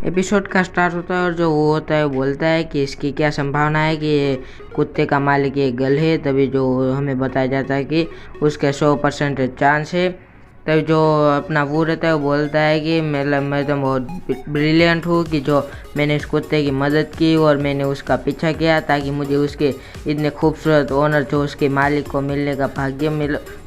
Episode का start होता है और जो वो होता है वो बोलता है कि इसकी क्या संभावना है कि ये कुत्ते का मालिक ये गर्ल है। तभी जो हमें बताया जाता है कि उसके 100% चांस है। तभी जो अपना वो रहता है वो बोलता है कि मतलब मैं तो बहुत ब्रिलियंट हूँ कि जो मैंने इस कुत्ते की मदद की और मैंने उसका पीछा किया ताकि मुझे उसके इतने खूबसूरत ओनर जो उसके मालिक को मिलने का भाग्य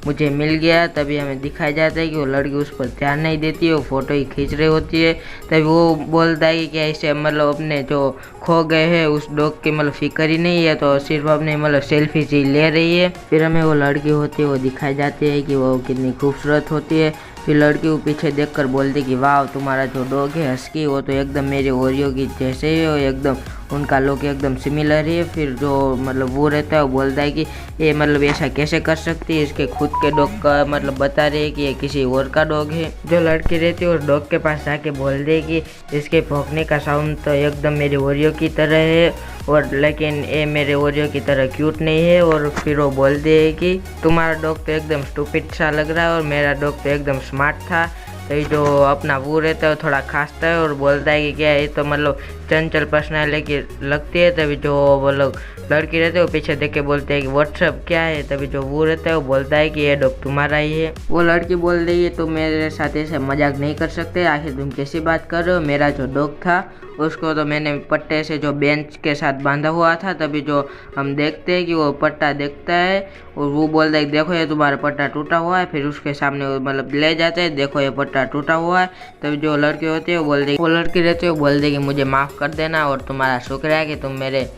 मुझे मिल गया। तभी हमें दिखाया जाता है कि वो लड़की उस पर ध्यान नहीं देती है, वो फ़ोटो ही खींच रही होती है। तभी वो बोलता है कि क्या इसे मतलब अपने जो खो गए हैं उस डॉग की मतलब फिक्र ही नहीं है, तो सिर्फ अपने मतलब सेल्फी ही ले रही है। फिर हमें वो लड़की होती है वो दिखाई जाती है कि वो कितनी खूबसूरत होती है। फिर लड़की को पीछे देखकर बोलती कि वाह तुम्हारा जो डॉग है हस्की वो तो एकदम मेरे ओरियो की जैसे है और एकदम उनका लुक एकदम सिमिलर है। फिर जो मतलब वो रहता है वो बोलता है कि ये मतलब ऐसा कैसे कर सकती है, इसके खुद के डॉग का मतलब बता रहे हैं कि ये किसी और का डॉग है। जो लड़की रहती है उस डॉग के पास जाके बोल दे कि इसके भौंकने का साउंड तो एकदम मेरे ओरियो की तरह है और लेकिन ये मेरे ओरियो की तरह क्यूट नहीं है। और फिर वो बोल दे कि तुम्हारा डॉग तो एकदम स्टूपिड सा लग रहा है और मेरा डॉग तो एकदम स्मार्ट था। तो ये जो अपना वो रहता है वो थोड़ा खासता है और बोलता है कि क्या ये तो मतलब चंचल पर्सनालिटी लगती है। तभी जो वो लोग लड़की रहते हैं वो पीछे देख के बोलते हैं कि व्हाट्सअप क्या है। तभी जो वो रहता है वो बोलता है कि ये डॉग तुम्हारा ही है। वो लड़की बोल रही है तुम मेरे साथ ऐसे मजाक नहीं कर सकते, आखिर तुम कैसी बात कर रहे हो, मेरा जो डॉग था उसको तो मैंने पट्टे से जो बेंच के साथ बांधा हुआ था। तभी जो हम देखते हैं कि वो पट्टा देखता है और वो बोलता है देखो ये तुम्हारा पट्टा टूटा हुआ है। फिर उसके सामने वो मतलब ले जाते हैं, देखो ये पट्टा टूटा हुआ है। तभी जो लड़की होती है वो लड़की रहती है वो बोल दे कि मुझे माफ़ कर देना और तुम्हारा शुक्र है कि तुम मेरे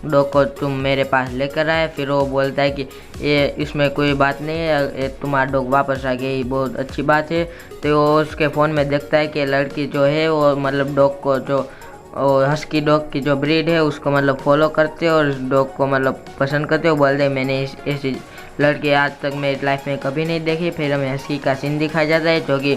डॉग को तुम मेरे पास लेकर आए। फिर वो बोलता है कि ये इसमें कोई बात नहीं है, तुम्हारा डॉग वापस आ गया ये बहुत अच्छी बात है। तो वो उसके फ़ोन में देखता है कि लड़की जो है वो मतलब डॉग को जो और हस्की डॉग की जो ब्रीड है उसको मतलब फॉलो करते हो और इस डॉग को मतलब पसंद करते हो। बोलते मैंने ऐसी लड़की आज तक मेरी लाइफ में कभी नहीं देखी। फिर हमें हस्की का सीन दिखाया जाता है जो कि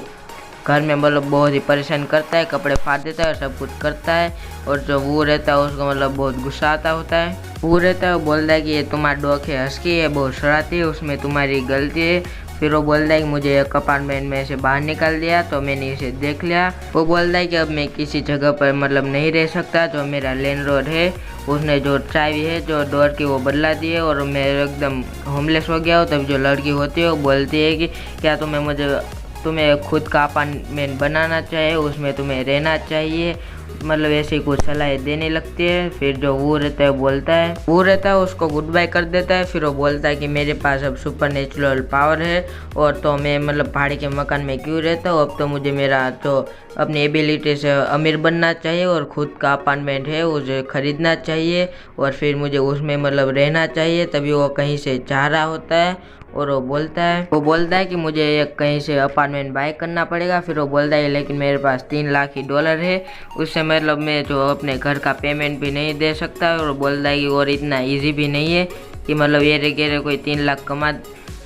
घर में मतलब बहुत ही परेशान करता है, कपड़े फाड़ देता है और सब कुछ करता है। और जो वो रहता है उसको मतलब बहुत गुस्सा आता होता है। वो रहता है वो बोलता है कि ये तुम्हारा डॉग है हस्की है, बहुत शरारती है, उसमें तुम्हारी गलती है। फिर वो बोलता है कि मुझे एक अपार्टमेंट में से बाहर निकाल दिया तो मैंने इसे देख लिया। वो बोलता है कि अब मैं किसी जगह पर मतलब नहीं रह सकता, जो मेरा लैंडलॉर्ड है उसने जो चाबी है जो डोर की वो बदला दी है और मैं एकदम होमलेस हो गया हूँ। तब जो लड़की होती है वो बोलती है कि क्या तुम्हें खुद का अपार्टमेंट बनाना चाहिए, उसमें तुम्हें रहना चाहिए, मतलब ऐसी कुछ सलाह देने लगती है। फिर जो वो रहता है उसको गुड बाय कर देता है। फिर वो बोलता है कि मेरे पास अब सुपर नेचुरल पावर है और तो मैं मतलब भाड़े के मकान में क्यों रहता हूँ, अब तो मुझे मेरा जो अपनी एबिलिटी से अमीर बनना चाहिए और ख़ुद का अपार्टमेंट है उसे ख़रीदना चाहिए और फिर मुझे उसमें मतलब रहना चाहिए। तभी वो कहीं से जा रहा होता है और वो बोलता है कि मुझे एक कहीं से अपार्टमेंट बाय करना पड़ेगा। फिर वो बोलता है लेकिन मेरे पास 3 लाख ही डॉलर है, उससे मतलब मैं जो अपने घर का पेमेंट भी नहीं दे सकता। और बोलता है कि और इतना इजी भी नहीं है कि मतलब ये कोई 3 लाख कमा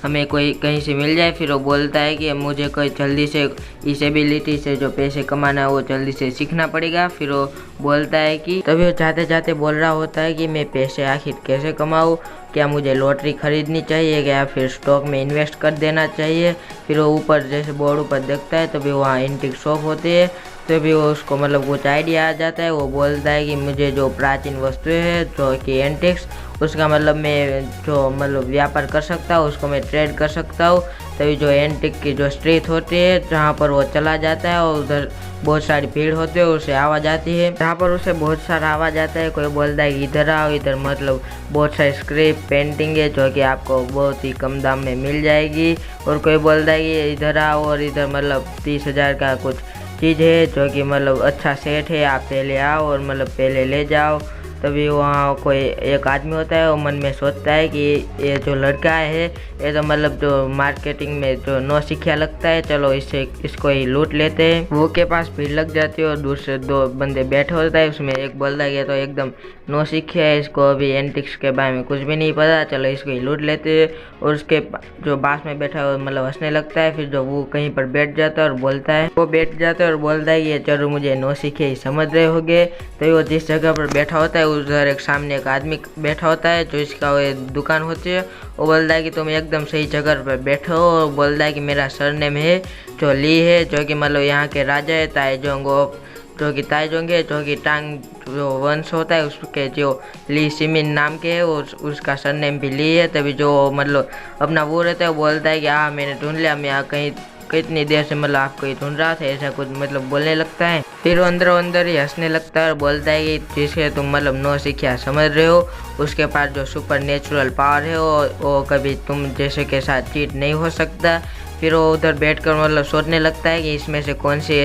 हमें कोई कहीं से मिल जाए। फिर वो बोलता है कि मुझे कोई जल्दी से इस एबिलिटी से जो पैसे कमाना है वो जल्दी से सीखना पड़ेगा। फिर वो बोलता है कि तभी वो जाते जाते बोल रहा होता है कि मैं पैसे आखिर कैसे कमाऊँ, क्या मुझे लॉटरी खरीदनी चाहिए या फिर स्टॉक में इन्वेस्ट कर देना चाहिए। फिर वो ऊपर जैसे बोर्ड ऊपर देखता है तभी वहाँ एंटीक शॉप होती है, तभी वो उसको मतलब कुछ आइडिया आ जाता है। वो बोलता है कि मुझे जो प्राचीन वस्तुएं है जो कि एंटिक्स उसका मतलब मैं जो मतलब व्यापार कर सकता हूँ, उसको मैं ट्रेड कर सकता हूँ। तभी जो एंटिक की जो स्ट्रीट होती है जहाँ पर वो चला जाता है और उधर बहुत सारी भीड़ होती है, उसे आवाज़ आती है जहाँ पर उसे बहुत सारा आवाज़ आता है। कोई बोलता है कि इधर आओ, इधर मतलब बहुत सारी स्क्रैप पेंटिंग है जो कि आपको बहुत ही कम दाम में मिल जाएगी। और कोई बोलता है कि इधर आओ और इधर मतलब 30,000 का कुछ चीज़ है जो कि मतलब अच्छा सेट है, आप पहले आओ और मतलब पहले ले जाओ। तभी वहाँ कोई एक आदमी होता है वो मन में सोचता है कि ये जो लड़का है ये तो मतलब जो मार्केटिंग में जो नौसिखिया लगता है, चलो इसको ही लूट लेते हैं। वो के पास भीड़ लग जाती है और दूसरे 2 बंदे बैठे होता है, उसमें एक बोलता है ये तो एकदम नौसिखिया है, इसको अभी एंटिक्स के बारे में कुछ भी नहीं पता, चलो इसको ही लूट लेते हैं। और उसके जो पास में बैठा है मतलब हंसने लगता है। फिर जो वो कहीं पर बैठ जाता है और बोलता है और बोलता है ये चलो मुझे नौसिखिया ही समझ रहे होगे। तो वो जिस जगह पर बैठा होता है उधर एक सामने एक आदमी बैठा होता है जो इसका वो दुकान होती है। वो बोलता है कि तुम एकदम सही जगह पर बैठो। और बोलता है कि मेरा सरनेम है जो ली है, जो कि मतलब यहाँ के राजा है ताइजोंग ऑफ जो कि ताइजोंग है, जो कि टांग जो वंश होता है उसके जो ली सिमिन नाम के है, उसका सरनेम भी ली है। तभी जो मतलब अपना वो रहता है वो बोलता है कि हाँ मैंने ढूंढ लिया, मैं यहाँ कहीं कितनी देर से मतलब आपको ही ढूंढ रहा था, ऐसा कुछ मतलब बोलने लगता है। फिर वो अंदर ही हंसने लगता है और बोलता है कि जिसके तुम मतलब नो सीखिया समझ रहे हो, उसके पास जो सुपर नेचुरल पावर है वो कभी तुम जैसे के साथ चीट नहीं हो सकता। फिर वो उधर बैठकर मतलब सोचने लगता है कि इसमें से कौन सी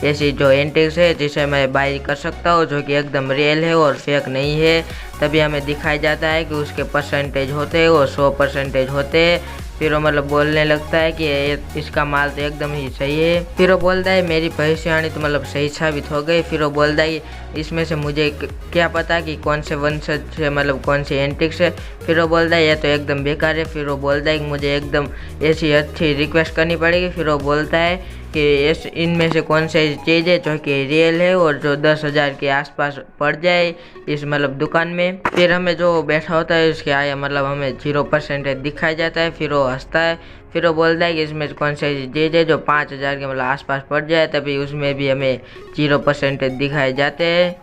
ऐसी जो एंटिक्स है जिसे मैं बाई कर सकता हूँ, जो कि एकदम रियल है और फेक नहीं है। तभी हमें दिखाया जाता है कि उसके परसेंटेज होते हैं वो 100% होते हैं। फिर वो मतलब बोलने लगता है कि इसका माल तो एकदम ही सही है। फिर वो बोलता है मेरी भविष्यवाणी तो मतलब सही साबित हो गई। फिर वो बोलता है कि इसमें से मुझे क्या पता कि कौन से वंशज से मतलब कौन सी एंटिक्स है। फिर वो बोलता है ये तो एकदम बेकार है। फिर वो बोलता है कि मुझे एकदम ऐसी अच्छी रिक्वेस्ट करनी पड़ेगी। फिर वो बोलता है कि इनमें से कौन सी चीज़ है जो कि रियल है और जो 10,000 के आसपास पड़ जाए इस मतलब दुकान में। फिर हमें जो बैठा होता है उसके आगे मतलब हमें 0% दिखाया जाता है। फिर वो हंसता है। फिर वो बोलता है कि इसमें कौन सी चीज़ है जो 5,000 के मतलब आसपास पड़ जाए, तभी उसमें भी हमें 0% दिखाए जाते हैं।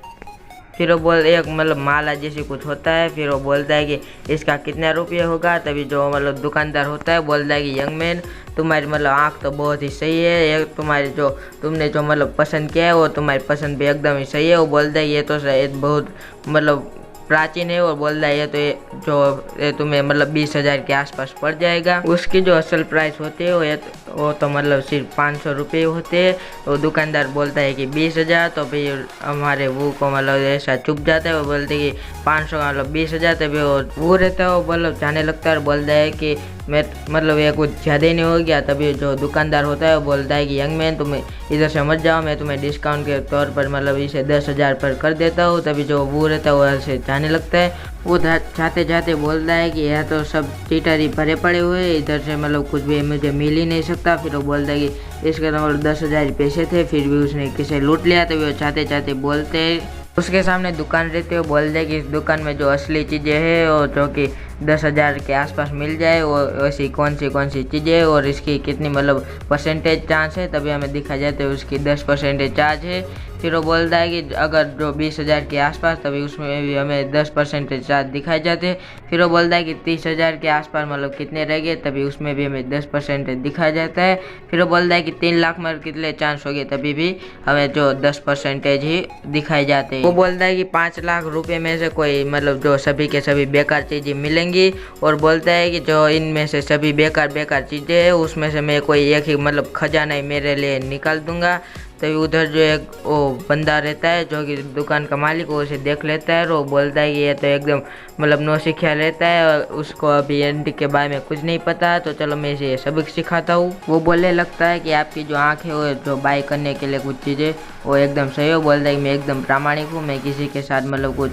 फिर वो एक मतलब माला जैसी कुछ होता है। फिर वो बोलता है कि इसका कितना रुपये होगा। तभी जो मतलब दुकानदार होता है बोलता है कि यंग मैन तुम्हारी मतलब आँख तो बहुत ही सही है, ये तुम्हारी जो तुमने जो मतलब पसंद किया है वो तुम्हारी पसंद भी एकदम ही सही है। वो बोलता है ये तो बहुत मतलब प्राचीन है और बोलता है ये तुम्हें मतलब 20,000 के आसपास पड़ जाएगा। उसकी जो असल प्राइस होती है वो तो मतलब सिर्फ 500 रुपये होते हैं। वो दुकानदार बोलता है कि 20,000। तो फिर हमारे वो को मतलब ऐसा चुप जाता है। वो बोलते हैं कि 500 का मतलब 20,000। तभी वो रहता है वो मतलब जाने लगता है और बोलता है कि मैं मतलब ये कुछ ज़्यादा ही नहीं हो गया। तभी जो दुकानदार होता है वो बोलता है कि यंग मैन तुम इधर से मत जाओ, मैं तुम्हें डिस्काउंट के तौर पर मतलब इसे 10,000 पर कर देता हूँ। तभी जो वो रहता है वो ऐसे जाने लगता है। वो जाते जाते बोलता है कि यह तो सब चीटर ही भरे पड़े हुए, इधर से मतलब कुछ भी मुझे मिल ही नहीं सकता। फिर वो बोलता है कि इसके तो मतलब 10,000 पैसे थे, फिर भी उसने किसे लूट लिया। तभी वो चाहते चाहते बोलते हैं उसके सामने दुकान रहती है। वो बोलते हैं कि इस दुकान में जो असली चीज़ें हैं और जो कि 10,000 के आसपास मिल जाए वो ऐसी कौन सी चीज़ें और इसकी कितनी मतलब परसेंटेज चांस है। तभी हमें दिखा जाता है उसकी 10% चार्ज है। फिर वो बोलता है कि अगर जो 20,000 के आसपास, तभी उसमें भी हमें 10% चार्ज दिखाए जाते हैं। फिर वो बोलता है कि 30,000 के आसपास मतलब कितने रह गए, तभी उसमें भी हमें 10% दिखाया जाता है। फिर वो बोलता है कि 3 लाख में कितने चांस हो गए, तभी भी हमें जो 10% ही दिखाए जाते हैं। वो बोलता है कि 5 लाख रुपए में से कोई मतलब जो सभी के सभी बेकार चीज़ें मिलेंगी और बोलता है कि जो इनमें से सभी बेकार चीज़ें हैं उसमें से मैं कोई एक ही मतलब खजाना ही मेरे लिए निकाल दूंगा। तभी उधर जो एक वो बंदा रहता है जो कि दुकान का मालिक, वो उसे देख लेता है और वो बोलता है कि ये तो एकदम मतलब नौसिखिया रहता है और उसको अभी एंटिक के बारे में कुछ नहीं पता, तो चलो मैं इसे सबक सिखाता हूँ। वो बोलने लगता है कि आपकी जो आँख है वो जो बाई करने के लिए कुछ चीज़ें वो एकदम सही हो। बोलता है कि मैं एकदम प्रामाणिक हूँ, मैं किसी के साथ मतलब कुछ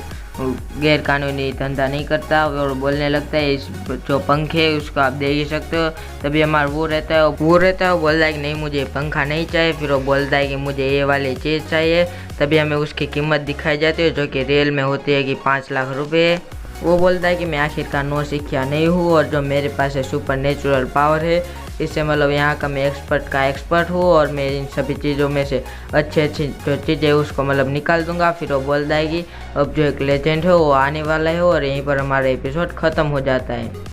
गैर कानूनी धंधा नहीं करता। और बोलने लगता है इस जो पंखे है उसको आप दे ही सकते हो। तभी हमारा वो रहता है वो बोलता है कि नहीं मुझे पंखा नहीं चाहिए। फिर वो बोलता है कि मुझे ये वाली चीज़ चाहिए। तभी हमें उसकी कीमत दिखाई जाती है जो कि रियल में होती है कि 5 लाख रुपये। वो बोलता है कि मैं आखिरकार नौसिखिया नहीं हूँ और जो मेरे पास है सुपर नेचुरल पावर है, इससे मतलब यहाँ का मैं एक्सपर्ट हूँ और मैं इन सभी चीज़ों में से अच्छी जो चीज़ें उसको मतलब निकाल दूंगा। फिर वो बोलता है कि अब जो एक लेजेंड है वो आने वाला है और यहीं पर हमारा एपिसोड ख़त्म हो जाता है।